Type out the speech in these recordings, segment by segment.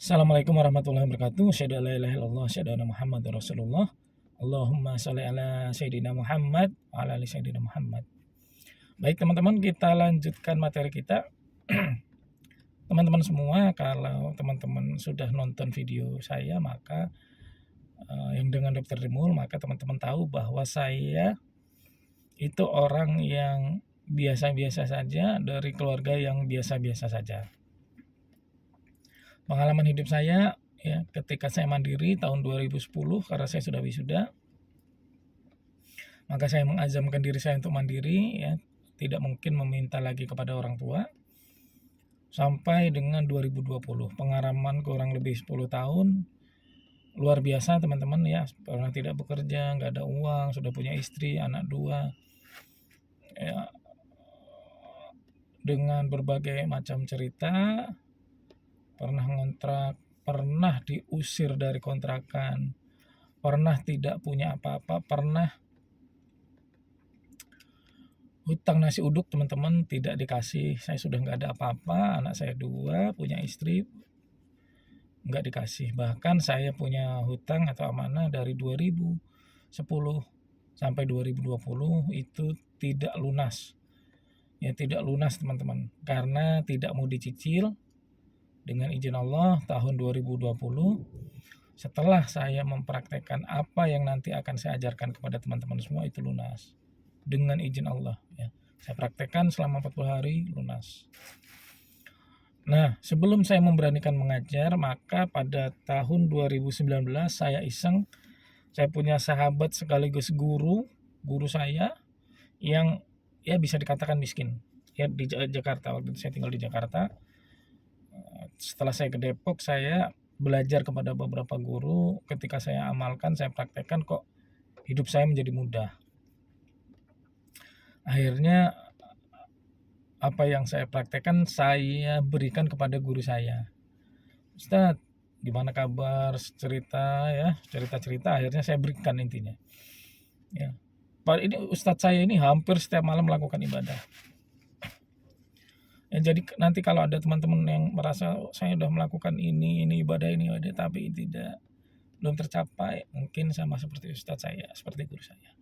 Assalamualaikum warahmatullahi wabarakatuh. Asyhadu an la ilaha illallah, asyhadu anna Muhammadar Rasulullah. Allahumma shalli ala sayyidina Muhammad wa ala ali sayyidina Muhammad. Baik teman-teman, kita lanjutkan materi kita. Teman-teman semua, kalau teman-teman sudah nonton video saya, maka yang dengan Dr. Demul, maka teman-teman tahu bahwa saya itu orang yang biasa-biasa saja, dari keluarga yang biasa-biasa saja. Pengalaman hidup saya ya, ketika saya mandiri tahun 2010, karena saya sudah wisuda, maka saya mengazamkan diri saya untuk mandiri ya, tidak mungkin meminta lagi kepada orang tua. Sampai dengan 2020, pengalaman kurang lebih 10 tahun, luar biasa teman-teman ya. Pernah tidak bekerja, nggak ada uang, sudah punya istri, anak 2 ya, dengan berbagai macam cerita. Pernah ngontrak, pernah diusir dari kontrakan, pernah tidak punya apa-apa, pernah hutang nasi uduk teman-teman, tidak dikasih. Saya sudah nggak ada apa-apa, anak saya 2, punya istri, nggak dikasih. Bahkan saya punya hutang atau amanah dari 2010 sampai 2020 itu tidak lunas. Ya, tidak lunas teman-teman, karena tidak mau dicicil. Dengan izin Allah tahun 2020, setelah saya mempraktekkan apa yang nanti akan saya ajarkan kepada teman-teman semua, itu lunas dengan izin Allah ya. Saya praktekkan selama 40 hari, lunas. Nah, sebelum saya memberanikan mengajar, maka pada tahun 2019 saya iseng. Saya punya sahabat sekaligus guru saya yang ya bisa dikatakan miskin ya, di Jakarta. Waktu itu saya tinggal di Jakarta. Setelah saya ke Depok, saya belajar kepada beberapa guru. Ketika saya amalkan, saya praktekkan, kok hidup saya menjadi mudah. Akhirnya apa yang saya praktekkan, saya berikan kepada guru saya. Ustadz, gimana kabar, cerita ya, cerita-cerita. Akhirnya saya berikan intinya ya. Ini Ustadz saya ini hampir setiap malam melakukan ibadah ya. Jadi nanti kalau ada teman-teman yang merasa saya sudah melakukan ini ibadah, tapi belum tercapai, mungkin sama seperti Ustadz saya, seperti guru saya,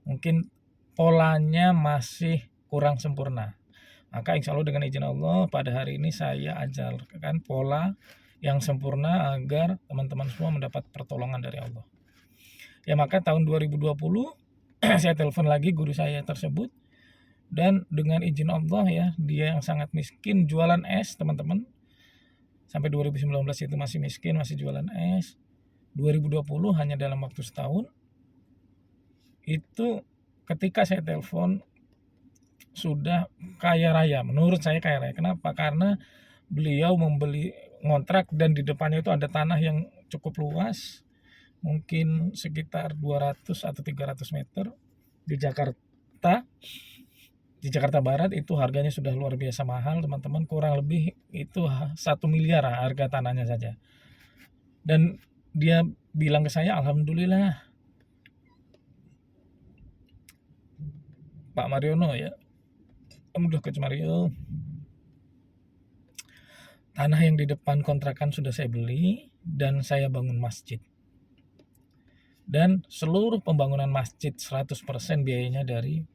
mungkin polanya masih kurang sempurna. Maka insya Allah dengan izin Allah pada hari ini saya ajarkan pola yang sempurna agar teman-teman semua mendapat pertolongan dari Allah ya. Maka tahun 2020 saya telepon lagi guru saya tersebut, dan dengan izin Allah ya, dia yang sangat miskin, jualan es teman-teman. Sampai 2019 itu masih miskin, masih jualan es. 2020 hanya dalam waktu setahun itu, ketika saya telepon, sudah kaya raya. Menurut saya kaya raya. Kenapa? Karena beliau membeli ngontrak, dan di depannya itu ada tanah yang cukup luas, mungkin sekitar 200 atau 300 meter di Jakarta. Di Jakarta Barat itu harganya sudah luar biasa mahal teman-teman, kurang lebih itu 1 miliar harga tanahnya saja. Dan dia bilang ke saya, alhamdulillah Pak Mariono ya, udah Coach Mario, tanah yang di depan kontrakan sudah saya beli dan saya bangun masjid. Dan seluruh pembangunan masjid 100% biayanya dari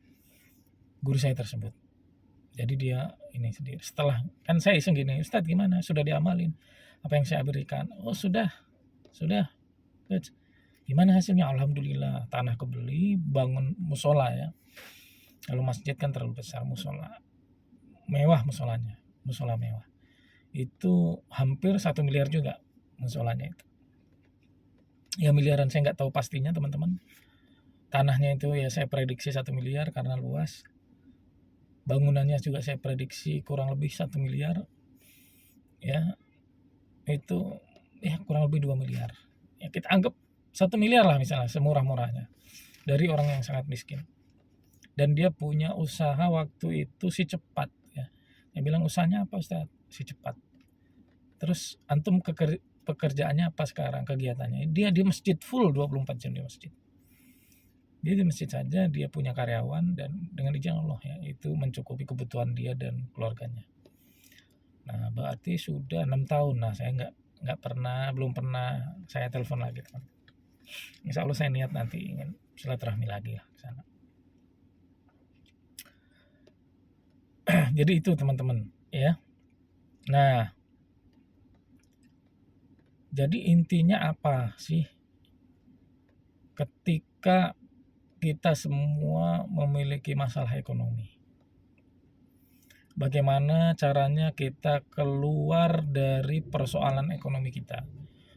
guru saya tersebut. Jadi dia ini sendiri. Setelah kan saya iseng gini, Ustadz gimana? Sudah diamalin apa yang saya berikan? Oh sudah. Gimana hasilnya? Alhamdulillah, tanah kebeli, bangun musola ya. Kalau masjid kan terlalu besar, musola mewah, musola mewah. Itu hampir 1 miliar juga musolanya itu. Ya miliaran, saya nggak tahu pastinya teman-teman. Tanahnya itu ya saya prediksi 1 miliar karena luas. Bangunannya juga saya prediksi kurang lebih 1 miliar ya. Itu ya kurang lebih 2 miliar ya, kita anggap 1 miliar lah misalnya, semurah-murahnya, dari orang yang sangat miskin. Dan dia punya usaha waktu itu si cepat ya. Dia bilang, usahanya apa Ustaz? Si cepat. Terus antum pekerjaannya apa sekarang, kegiatannya? Dia di masjid full 24 jam di masjid. Dia di masjid saja, dia punya karyawan, dan dengan izin Allah ya, itu mencukupi kebutuhan dia dan keluarganya. Nah berarti sudah 6 tahun. Nah saya belum pernah saya telepon lagi, teman. Insya Allah saya niat nanti ingin silaturahmi lagi lah ke sana. Jadi itu teman-teman ya. Nah, jadi intinya apa sih ketika kita semua memiliki masalah ekonomi? Bagaimana caranya kita keluar dari persoalan ekonomi kita?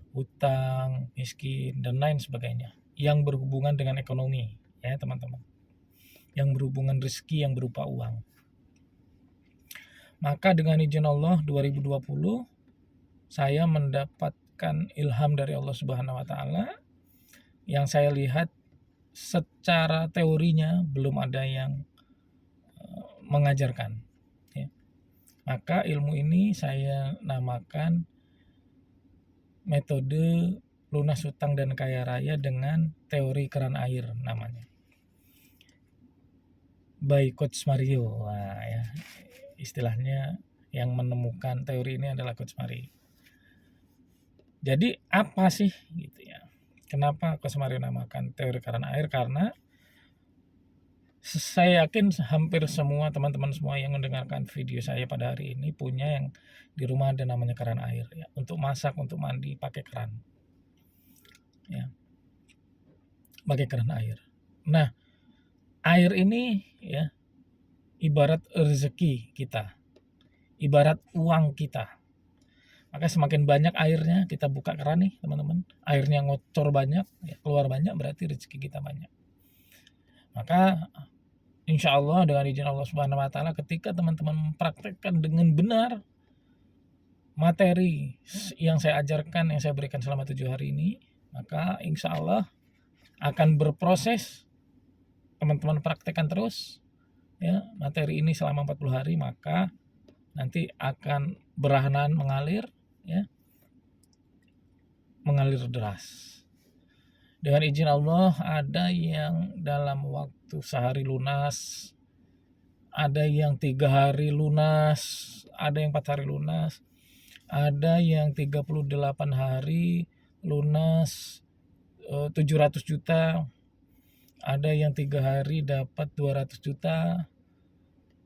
Hutang, miskin, dan lain sebagainya yang berhubungan dengan ekonomi ya teman-teman, yang berhubungan rezeki yang berupa uang. Maka dengan izin Allah 2020 saya mendapatkan ilham dari Allah Subhanahu wa taala yang saya lihat secara teorinya belum ada yang mengajarkan ya. Maka ilmu ini saya namakan metode lunas hutang dan kaya raya dengan teori keran air namanya, by Coach Mario. Nah, ya, istilahnya yang menemukan teori ini adalah Coach Mario. Jadi apa sih gitu ya? Kenapa Coach Mario namakan teori keran air? Karena saya yakin hampir semua teman-teman semua yang mendengarkan video saya pada hari ini punya yang di rumah ada namanya keran air ya. Untuk masak, untuk mandi pakai keran. Ya. Pakai keran air. Nah, air ini ya ibarat rezeki kita. Ibarat uang kita. Maka semakin banyak airnya, kita buka keran nih teman-teman, airnya ngocor banyak, ya, keluar banyak, berarti rezeki kita banyak. Maka insya Allah dengan izin Allah Subhanahu wa taala ketika teman-teman mempraktekkan dengan benar materi yang saya ajarkan, yang saya berikan selama 7 hari ini, maka insya Allah akan berproses. Teman-teman praktekkan terus ya materi ini selama 40 hari, maka nanti akan berahanan mengalir ya, mengalir deras. Dengan izin Allah ada yang dalam waktu sehari lunas, ada yang 3 hari lunas, ada yang 4 hari lunas, ada yang 38 hari lunas 700 juta, ada yang 3 hari dapat 200 juta,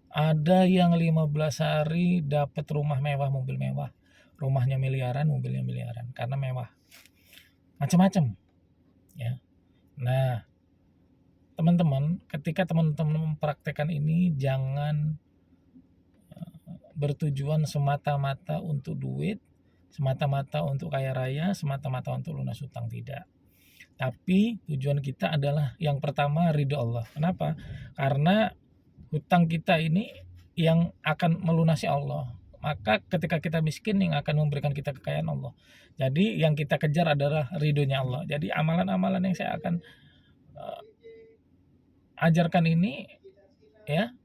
ada yang 15 hari dapat rumah mewah, mobil mewah, rumahnya miliaran, mobilnya miliaran karena mewah, macam-macam ya. Nah teman-teman, ketika teman-teman mempraktekkan ini jangan bertujuan semata-mata untuk duit, semata-mata untuk kaya raya, semata-mata untuk lunas hutang, tidak. Tapi tujuan kita adalah yang pertama ridho Allah. Kenapa? Karena hutang kita ini yang akan melunasi Allah. Maka ketika kita miskin yang akan memberikan kita kekayaan Allah. Jadi yang kita kejar adalah ridhonya Allah. Jadi amalan-amalan yang saya akan ajarkan ini ya,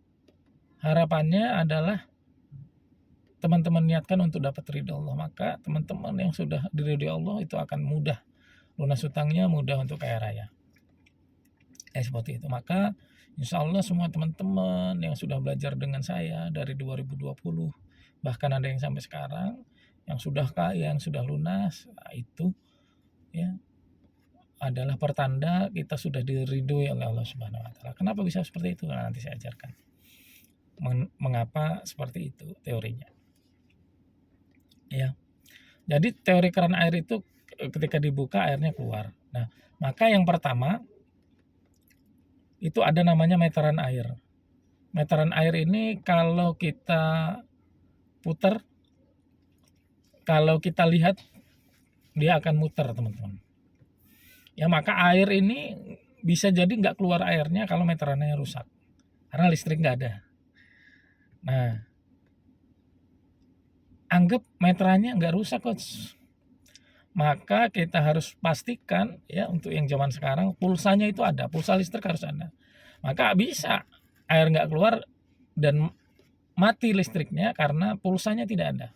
harapannya adalah teman-teman niatkan untuk dapat ridho Allah. Maka teman-teman yang sudah diridhoi Allah itu akan mudah lunas hutangnya, mudah untuk kaya raya. Seperti itu. Maka insya Allah semua teman-teman yang sudah belajar dengan saya dari 2020, bahkan ada yang sampai sekarang, yang sudah kaya, yang sudah lunas, nah itu ya adalah pertanda kita sudah diridhoi oleh Allah Subhanahu wa taala. Kenapa bisa seperti itu? Nah, nanti saya ajarkan. Mengapa seperti itu teorinya. Ya. Jadi teori keran air itu ketika dibuka airnya keluar. Nah, maka yang pertama itu ada namanya meteran air. Meteran air ini kalau kita putar, kalau kita lihat dia akan muter teman-teman. Ya maka air ini bisa jadi nggak keluar airnya kalau meterannya rusak, karena listrik nggak ada. Nah, anggap meterannya nggak rusak Coach. Maka kita harus pastikan ya untuk yang zaman sekarang pulsanya itu ada, pulsa listrik harus ada. Maka bisa air nggak keluar dan mati listriknya karena pulsanya tidak ada.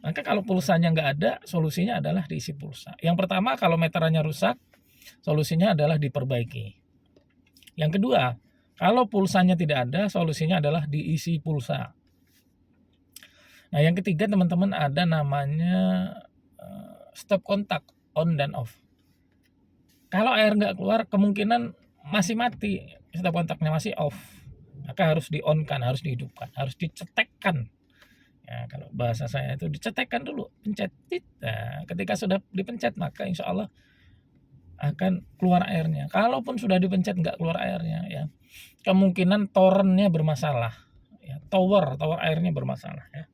Maka kalau pulsanya nggak ada, solusinya adalah diisi pulsa. Yang pertama kalau meterannya rusak, solusinya adalah diperbaiki. Yang kedua, kalau pulsanya tidak ada, solusinya adalah diisi pulsa. Nah, yang ketiga teman-teman ada namanya stop kontak, on dan off. Kalau air nggak keluar kemungkinan masih mati, stop kontaknya masih off. Maka harus di-on-kan, harus dihidupkan, harus dicetekkan. Ya, kalau bahasa saya itu dicetekkan dulu, pencet tit. Nah, ketika sudah dipencet maka insya Allah akan keluar airnya. Kalaupun sudah dipencet nggak keluar airnya, ya kemungkinan torennya bermasalah. Ya, tower airnya bermasalah. Ya.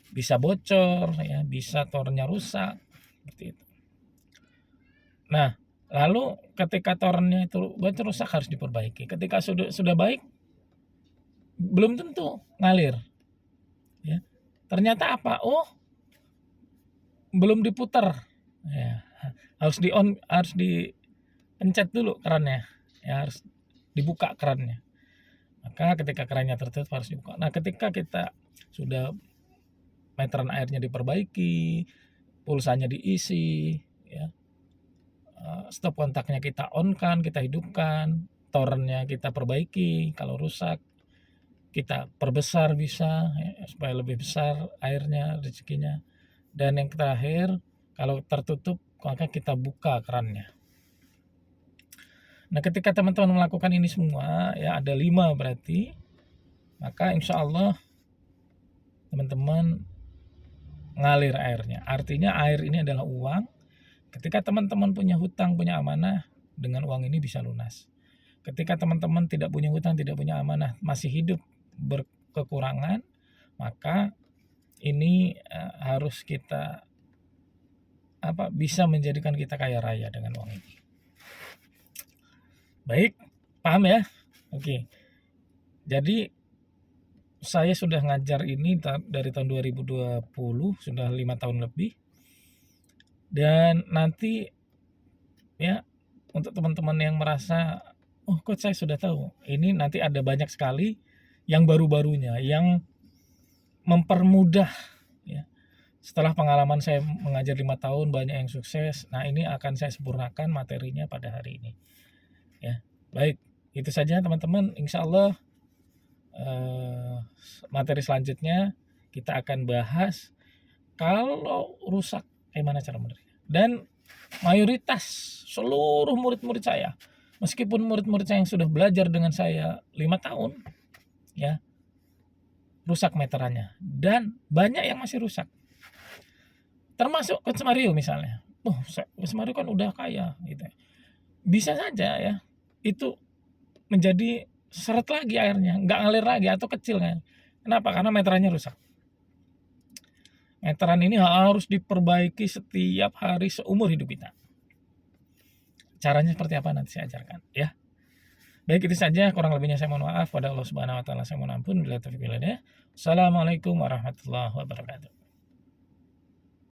Bisa bocor, ya, bisa torennya rusak, seperti itu. Nah, lalu ketika torennya itu bocor rusak harus diperbaiki. Ketika sudah baik, belum tentu ngalir. Ya. Ternyata apa? Oh, belum diputar. Ya. Harus harus dipencet dulu kerannya. Ya, harus dibuka kerannya. Maka ketika kerannya tertutup harus dibuka. Nah, ketika kita sudah meteran airnya diperbaiki, pulsanya diisi, ya, stop kontaknya kita on-kan, kita hidupkan, torennya kita perbaiki, kalau rusak kita perbesar bisa, ya, supaya lebih besar airnya, rezekinya. Dan yang terakhir, kalau tertutup maka kita buka kerannya. Nah, ketika teman-teman melakukan ini semua, ya ada 5 berarti, maka insya Allah teman-teman ngalir airnya. Artinya air ini adalah uang. Ketika teman-teman punya hutang, punya amanah, dengan uang ini bisa lunas. Ketika teman-teman tidak punya hutang, tidak punya amanah, masih hidup berkekurangan, maka ini harus kita bisa menjadikan kita kaya raya dengan uang ini. Baik, paham ya? Oke. Jadi saya sudah ngajar ini dari tahun 2020, sudah 5 tahun lebih. Dan nanti ya untuk teman-teman yang merasa oh coach saya sudah tahu, ini nanti ada banyak sekali yang baru-barunya yang mempermudah ya. Setelah pengalaman saya mengajar 5 tahun banyak yang sukses. Nah, ini akan saya sempurnakan materinya pada hari ini. Ya. Baik, itu saja teman-teman. Insya Allah materi selanjutnya kita akan bahas kalau rusak gimana cara benernya. Dan mayoritas seluruh murid-murid saya, meskipun murid-murid saya yang sudah belajar dengan saya 5 tahun, ya rusak meterannya. Dan banyak yang masih rusak. Termasuk Coach Mario misalnya. Coach Mario kan udah kaya gitu. Bisa saja ya itu menjadi seret lagi airnya, nggak ngalir lagi atau kecil kan. Kenapa? Karena meterannya rusak. Meteran ini harus diperbaiki setiap hari seumur hidup kita. Caranya seperti apa nanti saya ajarkan ya. Baik, itu saja, kurang lebihnya saya mohon maaf. Pada Allah Subhanahu wa taala saya mohon ampun. Assalamualaikum warahmatullahi wabarakatuh.